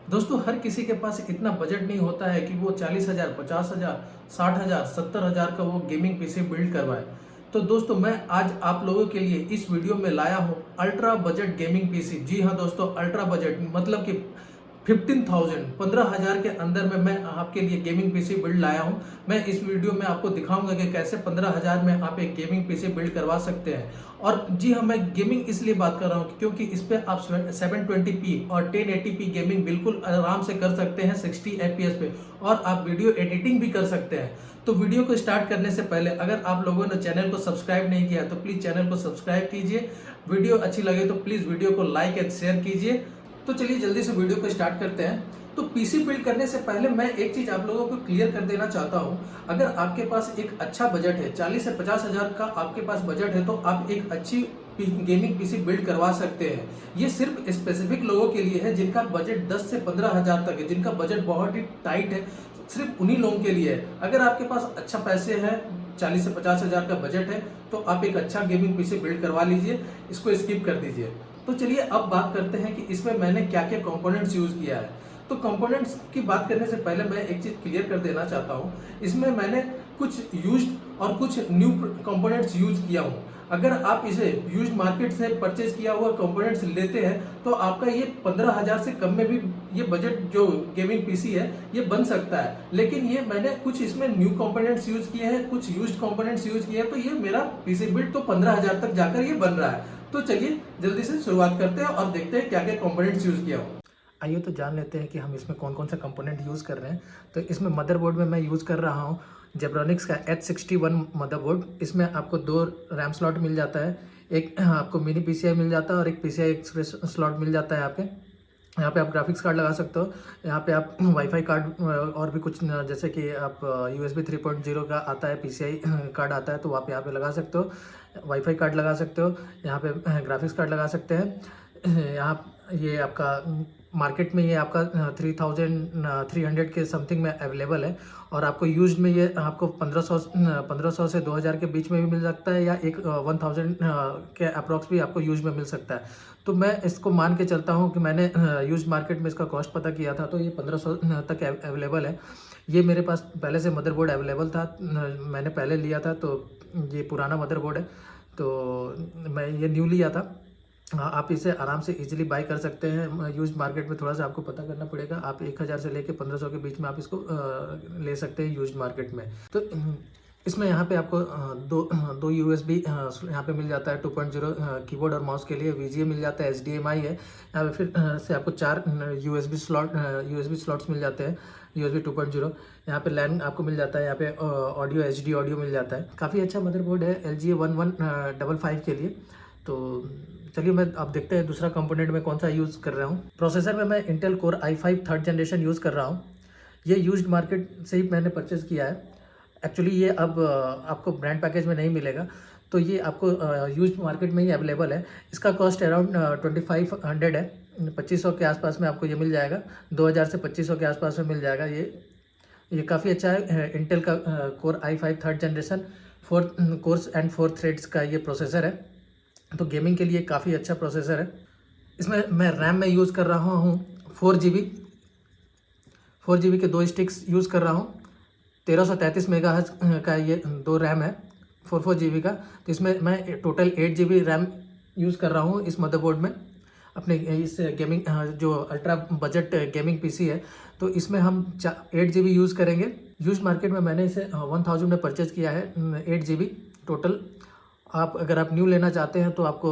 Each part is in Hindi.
दोस्तों हर किसी के पास इतना बजट नहीं होता है कि वो 40,000, 50,000, 60,000, 70,000 का वो गेमिंग पीसी बिल्ड करवाए। तो दोस्तों मैं आज आप लोगों के लिए इस वीडियो में लाया हूँ अल्ट्रा बजट गेमिंग पीसी। जी हाँ दोस्तों, अल्ट्रा बजट मतलब कि 15,000 15,000 के अंदर में मैं आपके लिए गेमिंग पीसी बिल्ड लाया हूं। मैं इस वीडियो में आपको दिखाऊंगा कि कैसे 15,000 में आप एक गेमिंग पीसी बिल्ड करवा सकते हैं। और जी हाँ, मैं गेमिंग इसलिए बात कर रहा हूं क्योंकि इस पे आप 720p और 1080p गेमिंग बिल्कुल आराम से कर सकते हैं 60 fps पे, और आप वीडियो एडिटिंग भी कर सकते हैं। तो वीडियो को स्टार्ट करने से पहले अगर आप लोगों ने चैनल को सब्सक्राइब नहीं किया तो प्लीज चैनल को सब्सक्राइब कीजिए। वीडियो अच्छी लगे तो प्लीज वीडियो को लाइक एंड शेयर कीजिए। तो चलिए जल्दी से वीडियो को स्टार्ट करते हैं। तो पीसी बिल्ड करने से पहले मैं एक चीज आप लोगों को क्लियर कर देना चाहता हूं। अगर आपके पास एक अच्छा बजट है, 40 से 50,000 का आपके पास बजट है, तो आप एक अच्छी गेमिंग पीसी बिल्ड करवा सकते हैं। ये सिर्फ स्पेसिफिक लोगों के लिए है जिनका बजट 10 से 15,000 तक है, जिनका बजट बहुत ही टाइट है। सिर्फ उन्हीं लोगों के लिए है। अगर आपके पास अच्छा पैसे हैं, 40 से 50,000 का बजट है, तो आप एक अच्छा गेमिंग पीसी बिल्ड करवा लीजिए। इसको स्किप कर दीजिए। तो चलिए अब बात करते हैं कि इसमें मैंने क्या क्या कंपोनेंट्स यूज किया है। तो कंपोनेंट्स की बात करने से पहले मैं एक चीज क्लियर कर देना चाहता हूं। इसमें मैंने कुछ यूज्ड और कुछ न्यू कंपोनेंट्स यूज किया हूं। अगर आप इसे यूज्ड मार्केट से परचेज किया हुआ कंपोनेंट्स लेते हैं तो आपका ये 15,000 से कम में भी ये बजट जो गेमिंग पीसी है ये बन सकता है। लेकिन ये मैंने कुछ इसमें न्यू कंपोनेंट्स यूज किए हैं, कुछ यूज्ड कंपोनेंट्स यूज किए हैं, तो ये मेरा पीसी बिल्ड तो 15,000 तक जाकर ये बन रहा है। तो चलिए जल्दी से शुरुआत करते हैं और देखते हैं क्या क्या कंपोनेंट्स यूज किया हो। आइए तो जान लेते हैं कि हम इसमें कौन कौन सा कंपोनेंट यूज़ कर रहे हैं। तो इसमें मदरबोर्ड में मैं यूज़ कर रहा हूँ जेब्रॉनिक्स का H61 मदरबोर्ड। इसमें आपको 2 रैम स्लॉट मिल जाता है, एक आपको मिनी PCI मिल जाता है और एक PCI एक्सप्रेस स्लॉट मिल जाता है। यहाँ पे आप ग्राफिक्स कार्ड लगा सकते हो। यहाँ पे आप वाईफाई कार्ड और भी कुछ जैसे कि आप USB 3.0 का आता है, PCI कार्ड आता है, तो आप यहाँ पे लगा सकते हो। वाईफाई कार्ड लगा सकते हो, यहाँ पे ग्राफिक्स कार्ड लगा सकते हैं। यहाँ ये आपका मार्केट में ये आपका 3,300 के समथिंग में अवेलेबल है, और आपको यूज्ड में ये आपको 1500 से 2,000 के बीच में भी मिल सकता है, या एक 1,000 के अप्रॉक्स भी आपको यूज में मिल सकता है। तो मैं इसको मान के चलता हूँ कि मैंने यूज मार्केट में इसका कॉस्ट पता किया था, तो ये 1500 तक अवेलेबल है। ये मेरे पास पहले से मदरबोर्ड अवेलेबल था, मैंने पहले लिया था, तो ये पुराना मदरबोर्ड है, तो मैं ये न्यू लिया था। आप इसे आराम से इजीली बाय कर सकते हैं। यूज्ड मार्केट में थोड़ा सा आपको पता करना पड़ेगा। आप 1,000 से लेके 1,500 के बीच में आप इसको ले सकते हैं यूज्ड मार्केट में। तो इसमें यहाँ पे आपको दो USB यहाँ पे मिल जाता है 2.0 कीबोर्ड और माउस के लिए। VGA मिल जाता है, HDMI है। यहाँ पे फिर से आपको 4 USB स्लॉट्स मिल जाते हैं, USB 2.0। यहाँ पे LAN आपको मिल जाता है, यहाँ पे ऑडियो HD ऑडियो मिल जाता है। काफ़ी अच्छा मदरबोर्ड है LGA 1155 के लिए। तो चलिए मैं अब देखते हैं दूसरा कंपोनेंट में कौन सा यूज़ कर रहा हूँ। प्रोसेसर में मैं Intel core i5 3rd generation use कर रहा हूँ। ये यूज्ड मार्केट से ही मैंने परचेज़ किया है। एक्चुअली ये अब आपको ब्रांड पैकेज में नहीं मिलेगा, तो ये आपको यूज्ड मार्केट में ही अवेलेबल है। इसका कॉस्ट अराउंड 2,500 है, 2,500 के आसपास में आपको ये मिल जाएगा। 2,000 से 2,500 के आसपास में मिल जाएगा। ये काफ़ी अच्छा है। इंटेल का core i5 3rd generation 4 course and 4 threads का ये प्रोसेसर है, तो गेमिंग के लिए काफ़ी अच्छा प्रोसेसर है। इसमें मैं रैम में यूज़ कर रहा हूँ 4GB के 2 स्टिक्स यूज़ कर रहा हूँ। 1333 मेगाहर्ट्ज़ का ये 2 रैम है, 4GB का। तो इसमें मैं टोटल 8GB रैम यूज़ कर रहा हूँ इस मदरबोर्ड में। अपने इस गेमिंग जो अल्ट्रा बजट गेमिंग पीसी है, तो इसमें हम 8GB यूज़ करेंगे। यूज मार्केट में मैंने इसे 1,000 में परचेज़ किया है, 8GB टोटल। अगर आप न्यू लेना चाहते हैं तो आपको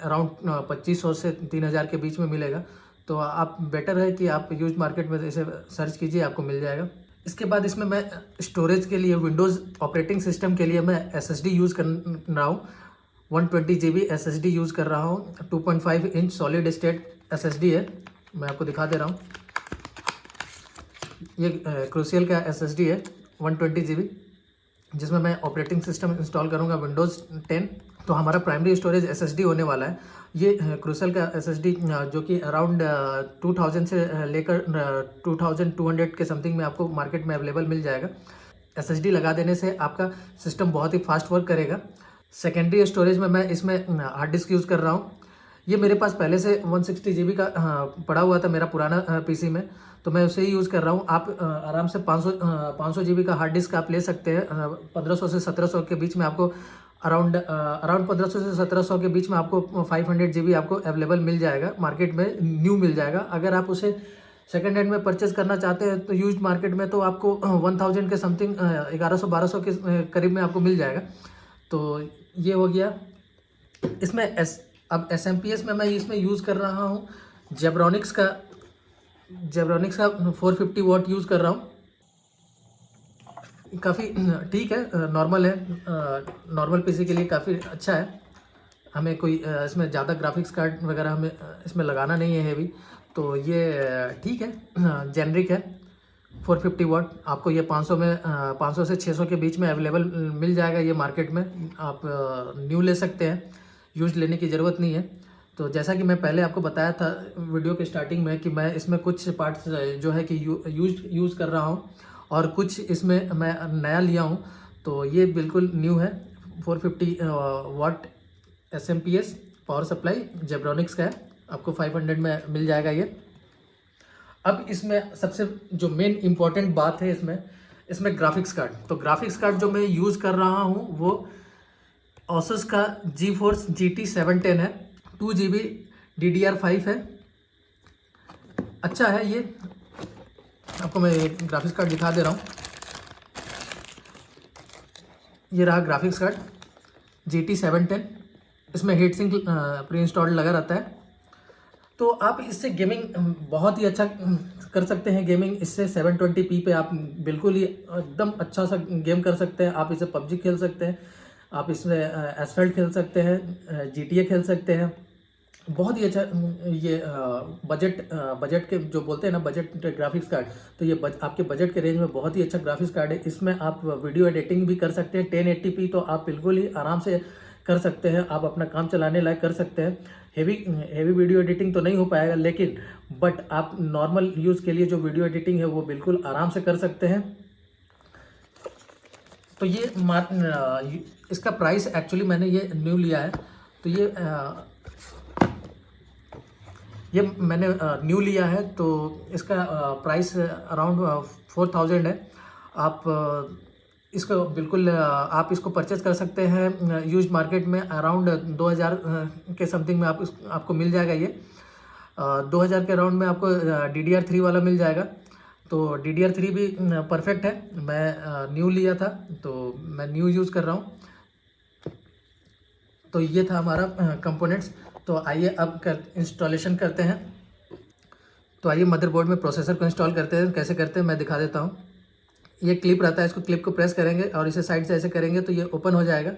अराउंड 2,500 से 3,000 के बीच में मिलेगा। तो आप बेटर है कि आप यूज मार्केट में इसे सर्च कीजिए, आपको मिल जाएगा। इसके बाद इसमें मैं स्टोरेज के लिए, विंडोज़ ऑपरेटिंग सिस्टम के लिए मैं SSD यूज़ कर रहा हूँ। 120GB SSD यूज़ कर रहा हूँ। 2.5 इंच सॉलिड स्टेट SSD है, मैं आपको दिखा दे रहा हूँ। ये क्रूसियल का SSD है 120GB, जिसमें मैं ऑपरेटिंग सिस्टम इंस्टॉल करूंगा विंडोज़ 10। तो हमारा प्राइमरी स्टोरेज SSD होने वाला है। ये क्रूसियल का SSD जो कि अराउंड 2,000 से लेकर 2,200 के समथिंग में आपको मार्केट में अवेलेबल मिल जाएगा। SSD लगा देने से आपका सिस्टम बहुत ही फास्ट वर्क करेगा। सेकेंडरी स्टोरेज में मैं इसमें हार्ड डिस्क यूज़ कर रहा हूँ। ये मेरे पास पहले से 160 GB का पड़ा हुआ था मेरा पुराना पीसी में, तो मैं उसे ही यूज़ कर रहा हूँ। आप आराम से 500 GB का हार्ड डिस्क आप ले सकते हैं। 1500 से 1700 के बीच में आपको अराउंड 1500 से 1700 के बीच में आपको 500 GB आपको अवेलेबल मिल जाएगा, मार्केट में न्यू मिल जाएगा। अगर आप उसे सेकेंड हैंड में परचेज करना चाहते हैं तो यूज्ड मार्केट में तो आपको 1000 के समथिंग 1100-1200 के करीब में आपको मिल जाएगा। तो ये हो गया। इसमें अब SMPS में मैं इसमें यूज़ कर रहा हूँ जेब्रॉनिक्स का 450 वाट यूज़ कर रहा हूँ। काफ़ी ठीक है, नॉर्मल है, नॉर्मल पीसी के लिए काफ़ी अच्छा है। हमें कोई इसमें ज़्यादा ग्राफिक्स कार्ड वगैरह हमें इसमें लगाना नहीं है हेवी, तो ये ठीक है, जेनरिक है। 450 वाट आपको ये 500 में 500 से 600 के बीच में अवेलेबल मिल जाएगा ये मार्केट में। आप न्यू ले सकते हैं, यूज लेने की ज़रूरत नहीं है। तो जैसा कि मैं पहले आपको बताया था वीडियो के स्टार्टिंग में कि मैं इसमें कुछ पार्ट्स जो है कि यूज़ कर रहा हूँ और कुछ इसमें मैं नया लिया हूँ। तो ये बिल्कुल न्यू है, 450 वाट SMPS पावर सप्लाई जेब्रॉनिक्स का है, आपको 500 में मिल जाएगा ये। अब इसमें सबसे जो मेन इम्पॉर्टेंट बात है इसमें ग्राफिक्स कार्ड। तो ग्राफिक्स कार्ड जो मैं यूज़ कर रहा हूँ वो Asus का GeForce GT 710 है, 2 GB DDR5 है। अच्छा है ये, आपको मैं एक ग्राफिक्स कार्ड दिखा दे रहा हूँ। ये रहा ग्राफिक्स कार्ड GT 710, इसमें हीट सिंक प्री इंस्टॉल्ड लगा रहता है। तो आप इससे गेमिंग बहुत ही अच्छा कर सकते हैं। गेमिंग इससे 720p पे आप बिल्कुल ही एकदम अच्छा सा गेम कर सकते हैं। आप इसे PUBG खेल सकते हैं, आप इसमें एसफल्ट खेल सकते हैं, GTA खेल सकते हैं। बहुत ही अच्छा ये बजट के जो बोलते हैं ना बजट ग्राफिक्स कार्ड, तो ये आपके बजट के रेंज में बहुत ही अच्छा ग्राफिक्स कार्ड है। इसमें आप वीडियो एडिटिंग भी कर सकते हैं 1080p, तो आप बिल्कुल ही आराम से कर सकते हैं। आप अपना काम चलाने लायक कर सकते हैं। हेवी वीडियो एडिटिंग तो नहीं हो पाएगा, लेकिन बट आप नॉर्मल यूज़ के लिए जो वीडियो एडिटिंग है वो बिल्कुल आराम से कर सकते हैं। तो ये इसका प्राइस एक्चुअली मैंने ये न्यू लिया है, तो ये मैंने न्यू लिया है, तो इसका प्राइस अराउंड 4000 है। आप इसको बिल्कुल आप इसको परचेज कर सकते हैं यूज मार्केट में अराउंड 2000 के समथिंग में आपको मिल जाएगा ये। 2000 के अराउंड में आपको DDR3 वाला मिल जाएगा। तो DDR3 भी परफेक्ट है। मैं न्यू लिया था तो मैं न्यू यूज़ कर रहा हूँ। तो ये था हमारा कंपोनेंट्स। तो आइए अब इंस्टॉलेशन करते हैं। तो आइए मदरबोर्ड में प्रोसेसर को इंस्टॉल करते हैं। कैसे करते हैं मैं दिखा देता हूँ। ये क्लिप रहता है, इसको क्लिप को प्रेस करेंगे और इसे साइड से ऐसे करेंगे तो ये ओपन हो जाएगा।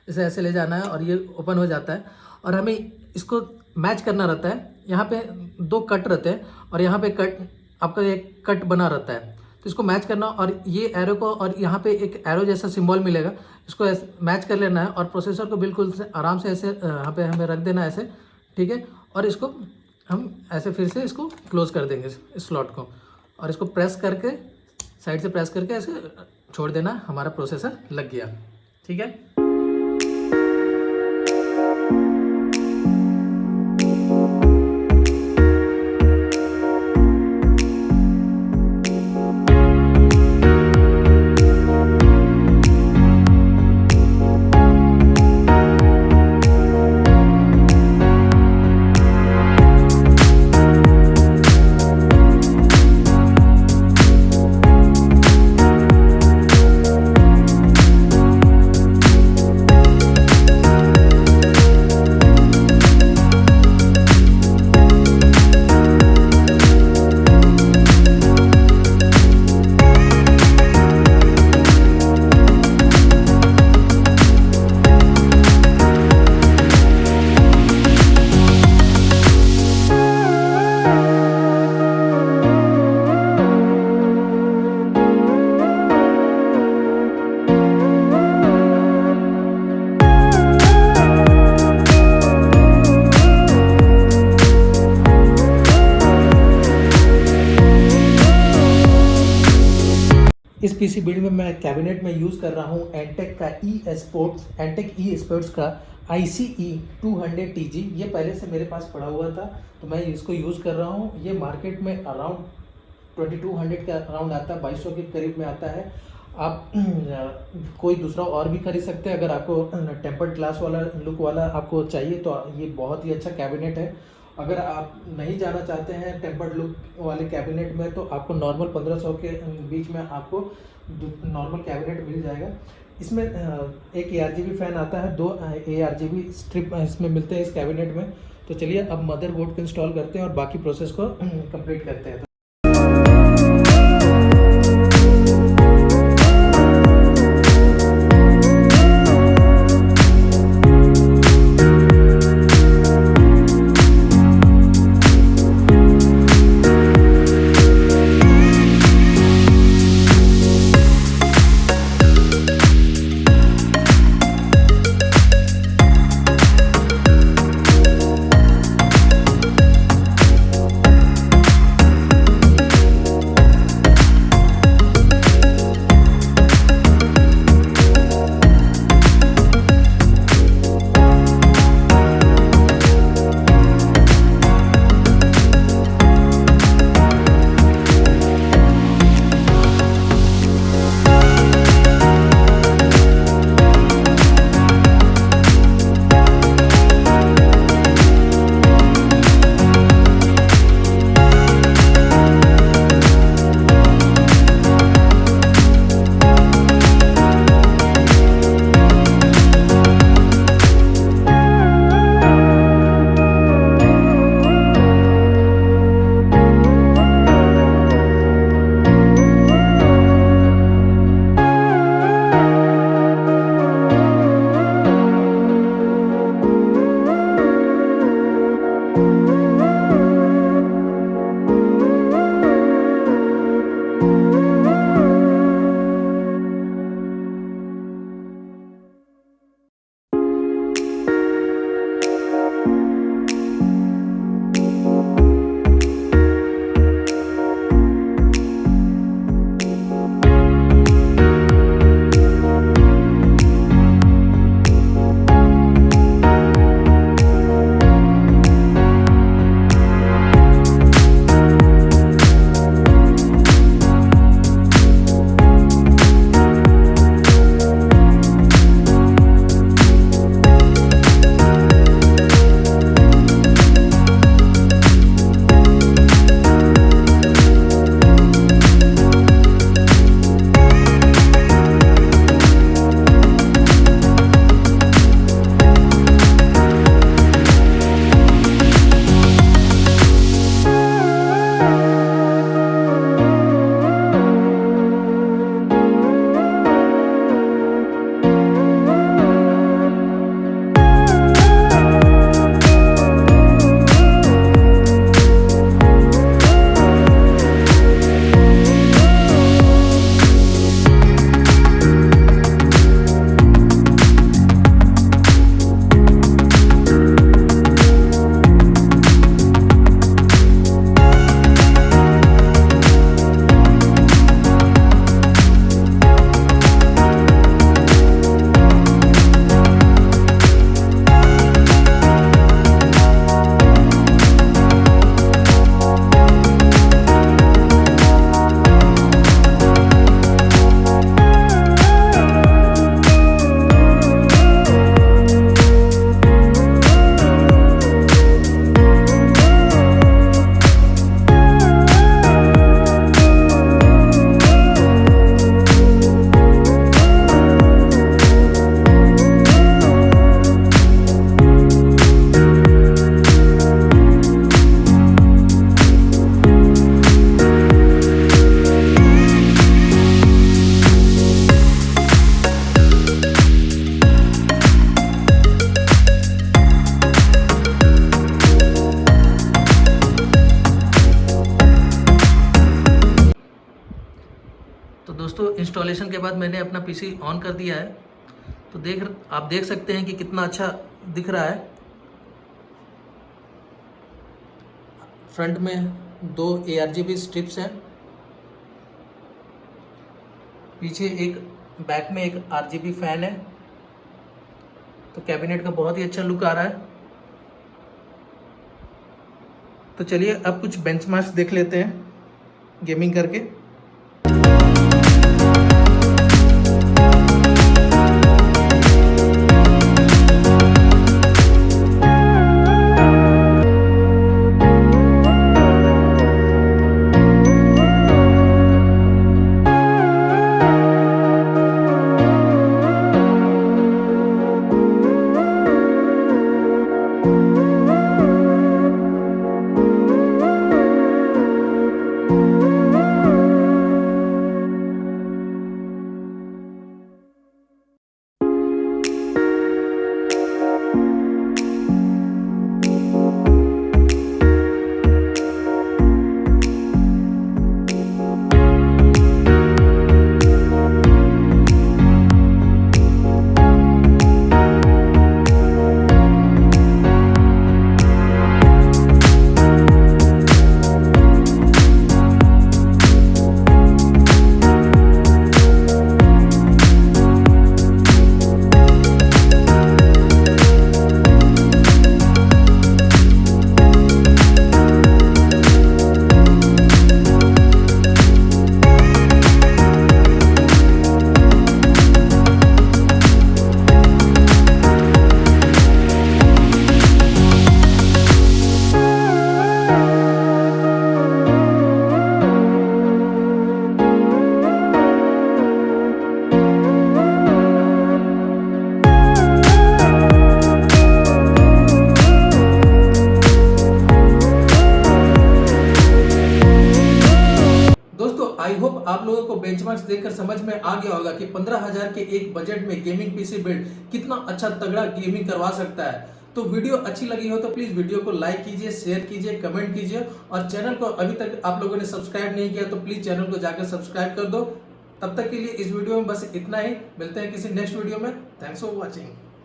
इसे ऐसे ले जाना है और ये ओपन हो जाता है। और हमें इसको मैच करना रहता है। यहाँ पे 2 कट रहते हैं और यहाँ पे आपका एक कट बना रहता है, तो इसको मैच करना और ये एरो को, और यहाँ पे एक एरो जैसा सिंबल मिलेगा, इसको मैच कर लेना है और प्रोसेसर को बिल्कुल से आराम से ऐसे यहाँ पे हमें रख देना है ऐसे, ठीक है। और इसको हम ऐसे फिर से इसको क्लोज कर देंगे इस स्लॉट को, और इसको प्रेस करके साइड से प्रेस करके ऐसे छोड़ देना। हमारा प्रोसेसर लग गया, ठीक है। इस पीसी बिल्ड में मैं कैबिनेट में यूज़ कर रहा हूँ एंटेक का एंटेक ई स्पोर्ट्स का ICE 200TG, ये पहले से मेरे पास पड़ा हुआ था तो मैं इसको यूज़ कर रहा हूँ। ये मार्केट में अराउंड 2200 के अराउंड आता है, 2200 के करीब में आता है। आप कोई दूसरा और भी खरीद सकते हैं। अगर आपको टेम्पर्ड ग्लास वाला लुक वाला आपको चाहिए तो ये बहुत ही अच्छा कैबिनेट है। अगर आप नहीं जाना चाहते हैं टेम्पर्ड लुक वाले कैबिनेट में तो आपको नॉर्मल 1500 के बीच में आपको नॉर्मल कैबिनेट मिल जाएगा। इसमें एक ARGB फ़ैन आता है, 2 ARGB स्ट्रिप इसमें मिलते हैं इस कैबिनेट में। तो चलिए अब मदरबोर्ड को इंस्टॉल करते हैं और बाकी प्रोसेस को कंप्लीट करते हैं। तो दोस्तों इंस्टॉलेशन के बाद मैंने अपना पीसी ऑन कर दिया है। तो आप देख सकते हैं कि कितना अच्छा दिख रहा है। फ्रंट में 2 ARGB स्ट्रिप्स हैं, पीछे बैक में एक RGB फैन है। तो कैबिनेट का बहुत ही अच्छा लुक आ रहा है। तो चलिए अब कुछ बेंचमार्क्स देख लेते हैं गेमिंग करके। दोस्तों आई होप आप लोगों को बेंचमार्क्स देखकर समझ में आ गया होगा कि 15,000 के एक बजट में गेमिंग पीसी बिल्ड कितना अच्छा तगड़ा गेमिंग करवा सकता है। तो वीडियो अच्छी लगी हो तो प्लीज वीडियो को लाइक कीजिए, शेयर कीजिए, कमेंट कीजिए और चैनल को अभी तक आप लोगों ने सब्सक्राइब नहीं किया तो प्लीज चैनल को जाकर सब्सक्राइब कर दो। तब तक के लिए इस वीडियो में बस इतना ही। मिलते हैं किसी नेक्स्ट वीडियो में। Thanks for watching.